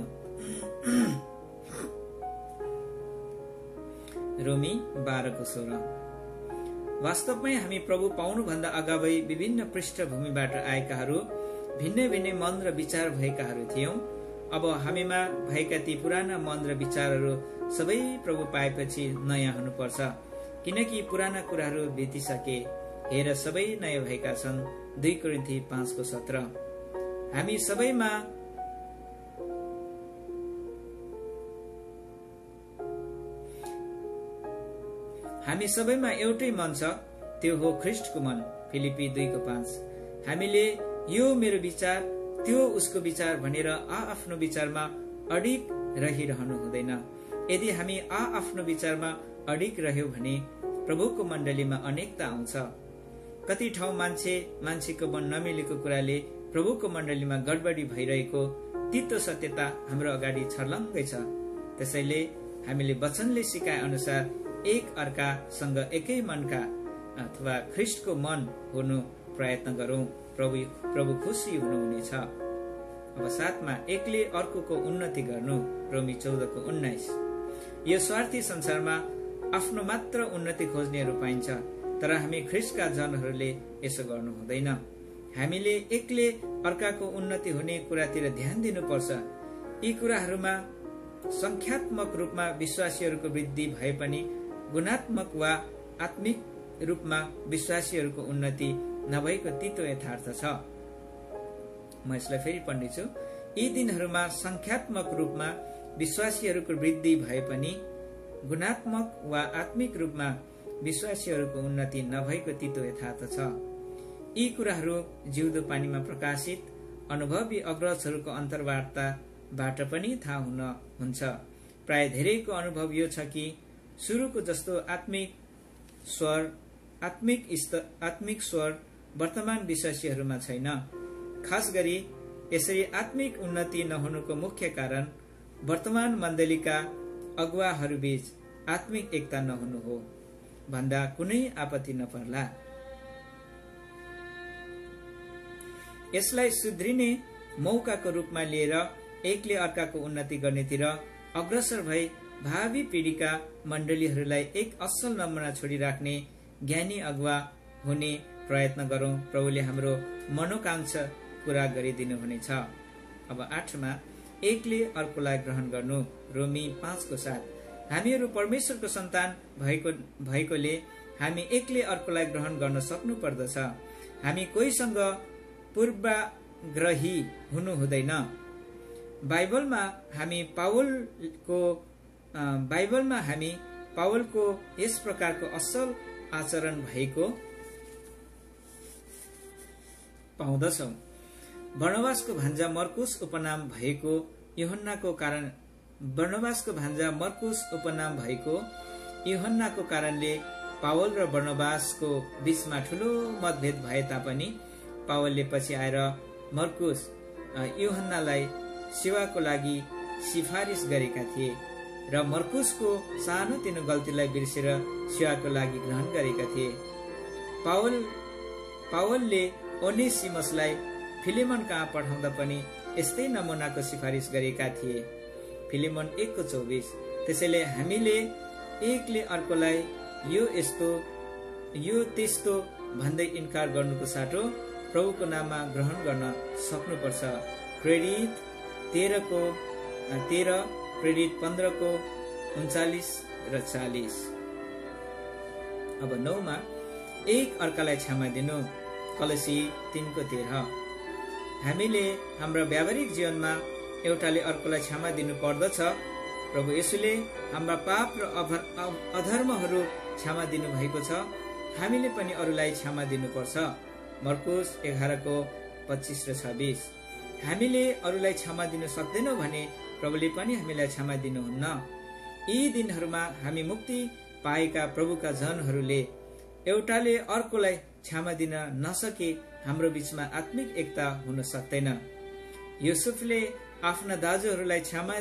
रोमी 12:16। वास्तवमै हामी प्रभु पाउनुभन्दा अगावै विभिन्न पृष्ठभूमिबाट आएकाहरू, भिन्नै भिन्नै मन र विचार भएकाहरू थियौं। अब हामीमा भएका ती पुराना मन र विचारहरू सबै प्रभु पाएपछि नयाँ हुनुपर्छ, किनकि पुराना कुराहरू बितिसके, हेर सबै नयाँ भएका छन्। 2 कोरिन्थी 5:17। हामी सबैमा एउटै मन छ, त्यो हो ख्रिस्टको मन। फिलिपी 2:5। हामीले यो मेरो विचार त्यो उसको विचार भनेर आफ्नो विचारमा अडिग रहिरहनु हुँदैन। यदि हामी आफ्नो विचारमा अडिग रह्यौं भने प्रभुको मण्डलीमा अनेकता आउँछ। कति ठाउँ मान्छेको मन नमिलेको कुराले प्रभुको मण्डलीमा गडबडी भइरहेको तितो सत्यता हाम्रो अगाडि छर्लङ्गै छ। त्यसैले हामीले वचनले सिकाए अनुसार एक अर्कासँग एकै मनका अथवा ख्रिस्टको मन हुनु प्रयत्न गरौं। प्रभु खुसी हुनुहुनेछ। अब 7मा एकले अर्कोको उन्नति गर्नु, रोमी 14:19। यो स्वार्थी संसारमा आफ्नो मात्र उन्नति खोज्नेहरू पाइन्छ, तर हामी ख्रिस्टका जनहरूले यसो गर्नु हुँदैन। हामीले एकले अर्काको उन्नति हुने कुरातिर ध्यान दिनुपर्छ। यी कुराहरूमा संख्यात्मक रूपमा विश्वासीहरूको वृद्धि भए पनि गुणात्मक वा आत्मिक रूपमा विश्वासीहरूको उन्नति नभएको तितो यथार्थ छ। म यसलाई फेरि पढ्नेछु। यी दिनहरूमा संख्यात्मक रूपमा विश्वासीहरूको वृद्धि भए पनि गुणात्मक वा आत्मिक रूपमा विश्वासीहरूको उन्नति नभएको तितो यथार्थ छ। यी कुराहरू जिउँदो पानीमा प्रकाशित अनुभवी अग्रजहरूको अन्तर्वार्ताबाट पनि थाहा हुन्छ। प्राय धेरैको अनुभव यो छ कि सुरुको जस्तो आत्मिक स्वर वर्तमान विश्वासीहरूमा छैन। खास गरी यसरी आत्मिक उन्नति नहुनुको मुख्य कारण वर्तमान मण्डलीका अगुवाहरूबीच आत्मिक एकता नहुनु हो भन्दा कुनै आपत्ति नपर्ला। यसलाई सुध्रिने मौकाको रूपमा लिएर एकले अर्काको उन्नति गर्नेतिर अग्रसर भई भावी पीढिका मण्डलीहरूलाई एक असल नमुना छोडिराख्ने ज्ञानी अगुवा हुने प्रयत्न गरौं। प्रभुले हाम्रो मनोकांक्षा पूरा गरिदिनु हुनेछ। अब 8मा एकले अर्कोलाई ग्रहण गर्नु, रोमी 5:7। हामीहरू परमेश्वरको सन्तान भएकोले हामी एकले अर्कोलाई ग्रहण गर्न सक्नु पर्दछ। हामी कोहीसँग पूर्वाग्रही हुनु हुँदैन। बाइबलमा हामी पावलको यस प्रकारको असल आचरण भएको पाउँदछौं। बर्नबासको भान्जा मर्कुस उपनाम भएको यूहन्नाको कारणले पावल र बर्नबासको बीचमा ठूलो मतभेद भए तापनि पावलले पछि आएर मर्कुस यूहन्नालाई सेवाको लागि सिफारिस गरेका थिए र मर्कुसको सानोतिनो गल्तीलाई बिर्सेर सेवाको लागि ग्रहण गरेका थिए। पावलले ओनेसिमसलाई फिलेमन कहाँ पठाउँदा पनि यस्तै नमुनाको सिफारिस गरेका थिए। फिलेमन 1:24। त्यसैले हामीले एकले अर्कोलाई यो त्यस्तो भन्दै इन्कार गर्नुको साटो प्रभुको नाममा ग्रहण गर्न सक्नुपर्छ। प्रेरित 13 प्रेरित 15:39 र 40। अब 9मा एक अर्कालाई क्षमा दिनु, कलसी 3:13। हामीले हाम्रो व्यावहारिक जीवनमा एउटाले अर्कोलाई क्षमा दिनु पर्दछ। प्रभु येशूले हाम्रा पाप र अधर्महरू क्षमा दिनु भएको छ। हामीले पनि अरूलाई क्षमा दिनुपर्छ। मर्कुस 11:25 र 26। हामीले अरूलाई क्षमा दिन सक्दैनौं भने प्रभुले पनि हामीलाई क्षमा दिनुहुन्न। यी दिनहरूमा हामी मुक्ति पाएका प्रभुका जनहरूले एउटाले अर्कोलाई क्षमा दिन नसके हाम्रो बीचमा आत्मिक एकता हुन सक्दैन। युसुफले आफ्ना दाजुहरूलाई क्षमा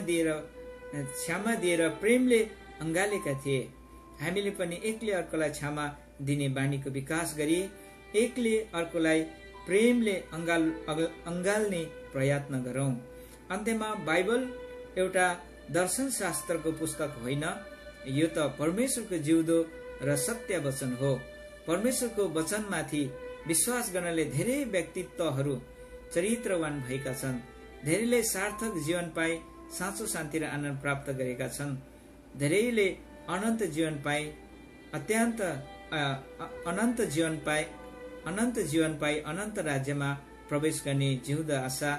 दिएर प्रेमले अंगालेका थिए। हामीले पनि एकले अर्कोलाई क्षमा दिने बानीको विकास गरी एकले अर्कोलाई प्रेमले अंगाल्ने प्रयत्न गरौं। अन्त्यमा बाइबल एउटा दर्शन शास्त्रको पुस्तक होइन, यो त परमेश्वरको जिउँदो र सत्य वचन हो। परमेश्वरको वचनमाथि विश्वास गर्नले धेरै व्यक्तित्वहरू चरित्रवान भएका छन्। धेरैले सार्थक जीवन पाए, साँचो शान्ति र आनन्द प्राप्त गरेका छन्। धेरैले अनन्त जीवन पाए अनन्त राज्यमा प्रवेश गर्ने जिउँदो आशा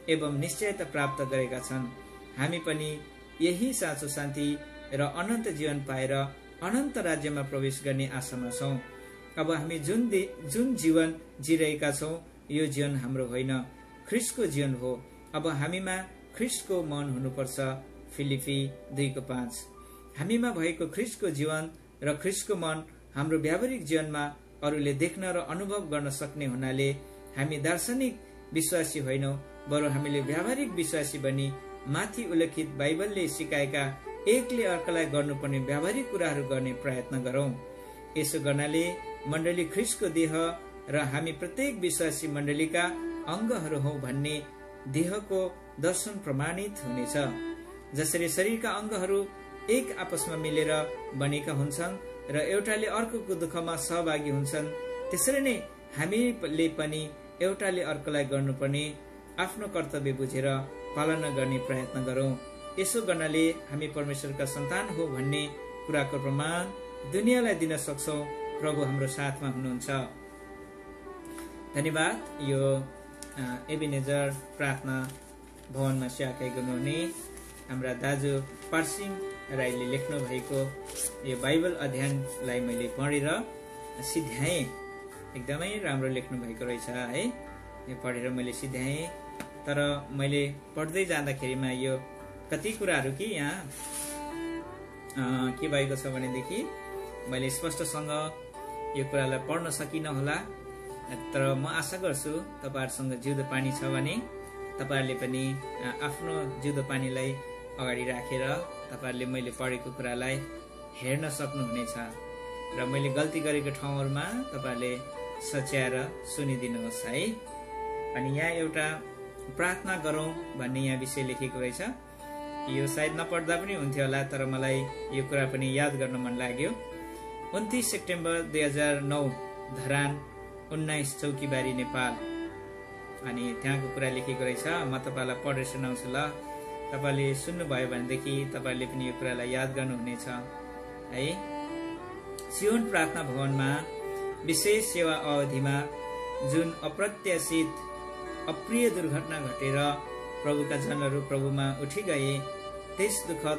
एवं निश्चयता प्राप्त गरेका छन्। हामी पनि यही साँचो शान्ति र अनन्त जीवन पाएर अनन्त राज्यमा प्रवेश गर्ने आशामा छौं। अब हामी जुन जीवन जिरहेका छौं, यो जीवन हाम्रो होइन। ख्रिस्टको जीवन हो। अब हामीमा ख्रिस्टको मन हुनुपर्छ। फिलिपी 2:5। हामीमा भएको ख्रिस्टको जीवन र ख्रिस्टको मन हाम्रो व्यावहारिक जीवनमा अरूले देख्न र अनुभव गर्न सक्ने हुनाले हामी दार्शनिक विश्वासी होइनौं, बरु हामीले व्यावहारिक विश्वासी बनी माथि उल्लेखित बाइबलले सिकाएका एकले अर्कालाई गर्नुपर्ने व्यावहारिक कुराहरू गर्ने प्रयत्न गरौं। यसो गर्नाले मण्डली ख्रिस्टको देह र हामी प्रत्येक विश्वासी मण्डलीका अंगहरू हौं भन्ने देहको दर्शन प्रमाणित हुनेछ। जसरी शरीरका अंगहरू एक आपसमा मिलेर बनेका हुन्छन् र एउटाले अर्कोको दुःखमा सहभागी हुन्छन्, त्यसरी नै हामीले पनि एउटाले अर्कोलाई गर्नुपर्ने आफ्नो कर्तव्य बुझेर पालना गर्ने प्रयत्न गरौं। यसो गर्नाले हामी परमेश्वरका सन्तान हो भन्ने कुराको प्रमाण दुनियाँलाई दिन सक्छौं। प्रभु हाम्रो साथमा हुनुहुन्छ। धन्यवाद। यो एबिनेजर प्रार्थना भवनमा सेवाकाई गर्नुहुने हाम्रा दाजु पारसिङ राईले लेख्नु भएको यो बाइबल अध्ययनलाई मैले पढेर सिध्याएँ। एकदमै राम्रो लेख्नु भएको रहेछ है। यो पढेर मैले सिध्याएँ, तर मैले पढ्दै जाँदाखेरिमा यो कति कुराहरू कि यहाँ के भएको छ भनेदेखि मैले स्पष्टसँग यो कुरालाई पढ्न सकिनँ होला, तर म आशा गर्छु तपाईहरुसँग जिउँदो पानी छ भने तपाईहरुले पनि आफ्नो जिउँदो पानीलाई अगाडि राखेर तपाईहरुले मैले पढेको कुरालाई हेर्न सक्नुहुनेछ र मैले गल्ती गरेको ठाउँहरुमा तपाईहरुले सच्याएर सुनिदिनुहोस् है। अनि यहाँ एउटा प्रार्थना गरौं भन्ने यहाँ विषय लेखेको रहेछ। यो सायद नपढ्दा पनि हुन्थ्यो होला, तर मलाई यो कुरा पनि याद गर्न मन लाग्यो। 29 सेप्टेम्बर 2009 धरान 19 चौकीबारी नेपाल। अनि त्यहाँको कुरा लेखेको रहेछ। म तपाईलाई पढेर सुनाउँछु ल। तपाईले सुन्नुभयो भनेदेखि तपाईले पनि यो कुरालाई याद गर्नुहुनेछ है। सियोन प्रार्थना भवनमा विशेष सेवा अवधिमा जुन अप्रत्याशित अप्रिय दुर्घटना घटेर प्रभुका जनहरू प्रभुमा उठी गए, त्यस दुःखद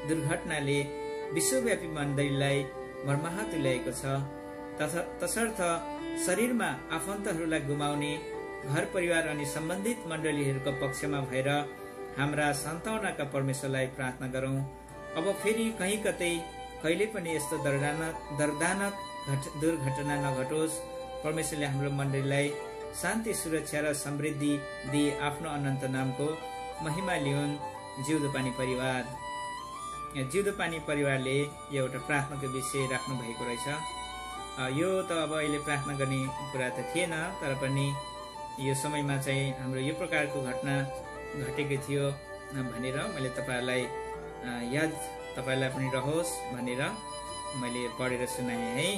दुर्घटनाले विश्वव्यापी मण्डलीलाई मर्माहत तुल्याएको छ। तसर्थ शरीरमा आफन्तहरूलाई गुमाउने घर परिवार अनि सम्बन्धित मण्डलीहरूको पक्षमा भएर हाम्रा सन्ताउनाका परमेश्वरलाई प्रार्थना गरौं। अब फेरि कहीँ कतै कहिले पनि यस्तो दर्दनाक दुर्घटना नघटोस्। परमेश्वरले हाम्रो मण्डलीलाई शान्ति, सुरक्षा र समृद्धि दिए आफ्नो अनन्त नामको महिमा लिउन्। जिउँदो पानी परिवार। जिउँदो पानी परिवारले एउटा प्रार्थनाको विषय राख्नु भएको रहेछ। यो त अब अहिले प्रार्थना गर्ने कुरा त थिएन, तर पनि यो समयमा चाहिँ हाम्रो यो प्रकारको घटना घटेको थियो भनेर मैले तपाईहरुलाई याद तपाईलाई पनि रहोस् भनेर मैले पढेर सुनाएँ है।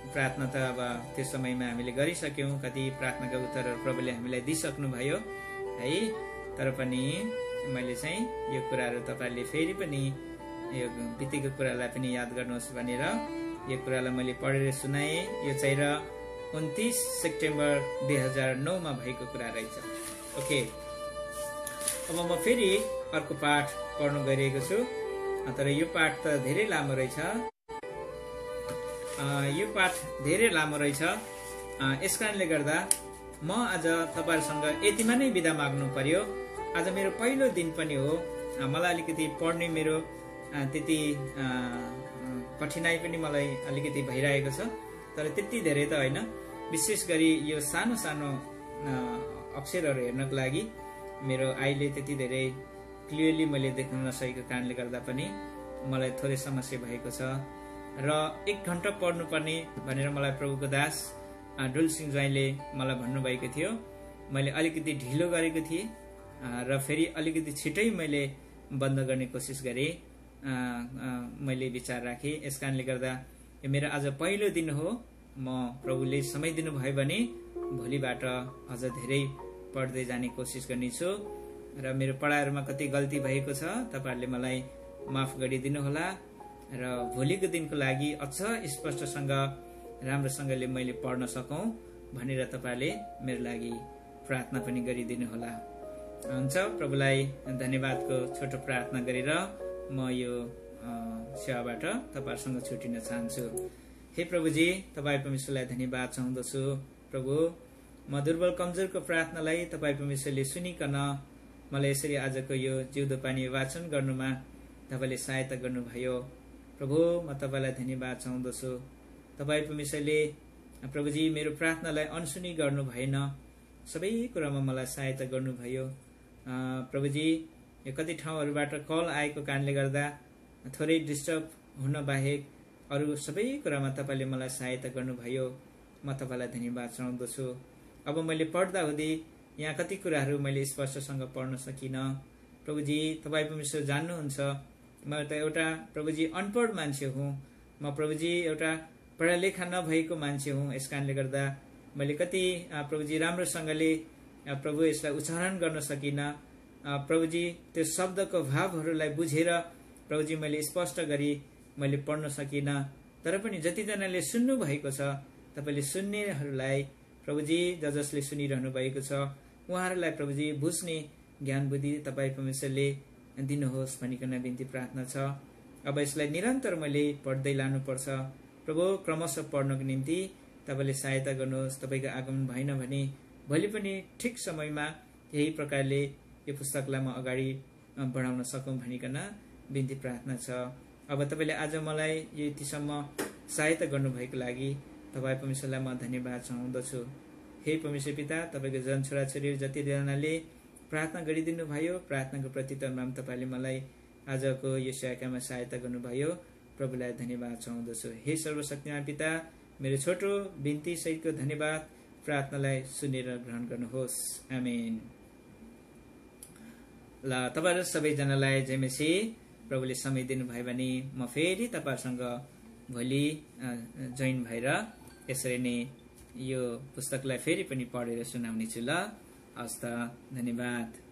प्रार्थना त अब त्यो समयमा हामीले गरिसक्यौं। कति प्रार्थनाका उत्तरहरू प्रभुले हामीलाई दिइसक्नु भयो है, तर पनि मैले चाहिँ यो कुराहरू तपाईहरुले फेरि पनि यो बितेको कुरालाई पनि याद गर्नुहोस् भनेर यो कुरालाई मैले पढेर सुनाएँ। यो चाहिँ 29 सेप्टेम्बर 2009 मा भएको कुरा रहेछ। ओके, अब म फेरि अर्को पाठ पढ्न गइरहेको छु, तर यो पाठ त धेरै लामो रहेछ। यसकारणले गर्दा म आज तपाईहरुसँग यतिमा नै बिदा माग्नु पर्यो। आज मेरो पहिलो दिन पनि हो। मलाई अलिकति पढ्ने मेरो त्यति कठिनाई पनि मलाई अलिकति भइरहेको छ, तर त्यति धेरै त होइन। विशेष गरी यो सानो सानो अक्षरहरू हेर्नको लागि मेरो आईले त्यति धेरै क्लियरली मैले देख्न नसकेको कारणले गर्दा पनि मलाई थोरै समस्या भएको छ र 1 घण्टा पढ्नुपर्ने भनेर मलाई प्रभुको दास डुलसिंह ज्वाइँले मलाई भन्नुभएको थियो। मैले अलिकति ढिलो गरेको थिएँ र फेरि अलिकति छिटै मैले बन्द गर्ने कोसिस गरेँ। मैले विचार राखेँ। यसकारणले गर्दा यो मेरो आज पहिलो दिन हो। म प्रभुले समय दिनुभयो भने भोलिबाट अझ धेरै पढ्दै जाने कोसिस गर्नेछु र मेरो पढाइहरूमा कति गल्ती भएको छ तपाईहरुले मलाई माफ गरिदिनु होला र भोलिको दिनको लागि अझ स्पष्टसँग राम्रोसँगले मैले पढ्न सकौं भनेर तपाईहरुले मेरो लागि प्रार्थना पनि गरिदिनु होला। हुन्छ, प्रभुलाई धन्यवादको छोटो प्रार्थना गरेर म यो सेवाबाट तपाईहरुसँग छुटिन चाहन्छु। हे प्रभुजी, तपाई परमेश्वरलाई धन्यवाद चाहन्छु। प्रभु, म दुर्बल कमजोरको प्रार्थनालाई तपाईँ परमेश्वरले सुनिकन मलाई यसरी आजको यो जिउँदो पानी वाचन गर्नुमा तपाईँले सहायता गर्नुभयो। प्रभु, म तपाईँलाई धन्यवाद चाहँदछु। तपाईँ परमेश्वरले प्रभुजी मेरो प्रार्थनालाई अनसुनी गर्नु भएन, सबै कुरामा मलाई सहायता गर्नुभयो। प्रभुजी, यो कति ठाउँहरूबाट कल आएको कारणले गर्दा थोरै डिस्टर्ब हुन बाहेक अरू सबै कुरामा तपाईँले मलाई सहायता गर्नुभयो। म तपाईँलाई धन्यवाद चाहँदछु। अब मैले पढ्दा हुँदै यहाँ कति कुराहरू मैले स्पष्टसँग पढ्न सकिनँ। प्रभुजी, तपाईँ परमेश्वर जान्नुहुन्छ म त एउटा प्रभुजी अनपढ मान्छे हुँ। म प्रभुजी एउटा पढालेखा नभएको मान्छे हुँ। यस कारणले गर्दा मैले कति प्रभुजी राम्रोसँगले प्रभु यसलाई उच्चारण गर्न सकिनँ। प्रभुजी, त्यो शब्दको भावहरूलाई बुझेर प्रभुजी मैले स्पष्ट गरी मैले पढ्न सकिनँ। तर पनि जतिजनाले सुन्नु भएको छ, तपाईँले सुन्नेहरूलाई प्रभुजी जसले सुनिरहनु भएको छ उहाँहरूलाई प्रभुजी बुझ्ने ज्ञान बुद्धि तपाईँ परमेश्वरले दिनुहोस् भनिकन बिन्ती प्रार्थना छ। अब यसलाई निरन्तर मैले पढ्दै लानुपर्छ। प्रभु, क्रमशः पढ्नको निम्ति तपाईँले सहायता गर्नुहोस्। तपाईँको आगमन भएन भने भोलि पनि ठिक समयमा यही प्रकारले यो पुस्तकलाई म अगाडि बढाउन सकौँ भनिकन बिन्ती प्रार्थना छ। अब तपाईँले आज मलाई यो यतिसम्म सहायता गर्नुभएको लागि तपाईँ परमेश्वरलाई म धन्यवाद चाहँदछु। हे परमेश्वर पिता, तपाईँको जन छोराछोरीहरू जतिजनाले प्रार्थना गरिदिनु भयो, प्रार्थनाको प्रत्युत्तरमा तपाईँले मलाई आजको यो सेवाकामा सहायता गर्नुभयो। प्रभुलाई धन्यवाद चाहँदछु। हे सर्वशक्तिमान पिता, मेरो छोटो बिन्ती सहितको धन्यवाद प्रार्थनालाई सुनेर ग्रहण गर्नुहोस्। आमेन। ल, तपाईँहरू सबैजनालाई जय मसीह। प्रभुले समय दिनुभयो भने म फेरि तपाईँहरूसँग भोलि जोइन भएर यसरी नै यो पुस्तकलाई फेरि पनि पढेर सुनाउनेछु। ल, हस् त, धन्यवाद।